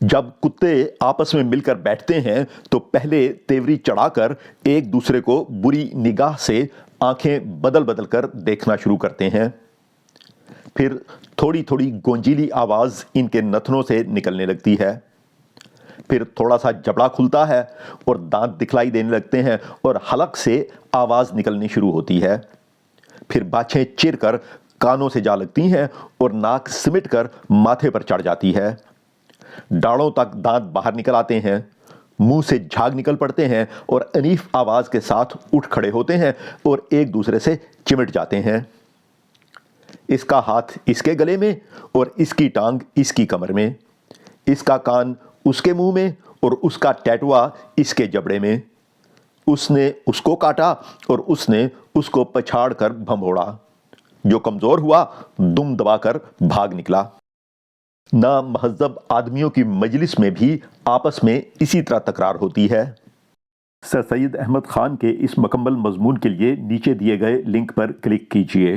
جب کتے آپس میں مل کر بیٹھتے ہیں تو پہلے تیوری چڑھا کر ایک دوسرے کو بری نگاہ سے آنکھیں بدل بدل کر دیکھنا شروع کرتے ہیں۔ پھر تھوڑی تھوڑی گونجیلی آواز ان کے نتنوں سے نکلنے لگتی ہے۔ پھر تھوڑا سا جبڑا کھلتا ہے اور دانت دکھلائی دینے لگتے ہیں اور حلق سے آواز نکلنی شروع ہوتی ہے۔ پھر باچھیں چر کر کانوں سے جا لگتی ہیں اور ناک سمٹ کر ماتھے پر چڑھ جاتی ہے۔ ڈاڑوں تک دانت باہر نکل آتے ہیں، منہ سے جھاگ نکل پڑتے ہیں اور عنیف آواز کے ساتھ اٹھ کھڑے ہوتے ہیں اور ایک دوسرے سے چمٹ جاتے ہیں۔ اس کا ہاتھ اس کے گلے میں اور اس کی ٹانگ اس کی کمر میں، اس کا کان اس کے منہ میں اور اس کا ٹیٹوا اس کے جبڑے میں۔ اس نے اس کو کاٹا اور اس نے اس کو پچھاڑ کر بھنبوڑا۔ جو کمزور ہوا دم دبا کر بھاگ نکلا۔ نامہذب آدمیوں کی مجلس میں بھی آپس میں اسی طرح تکرار ہوتی ہے۔ سر سید احمد خان کے اس مکمل مضمون کے لیے نیچے دیے گئے لنک پر کلک کیجیے۔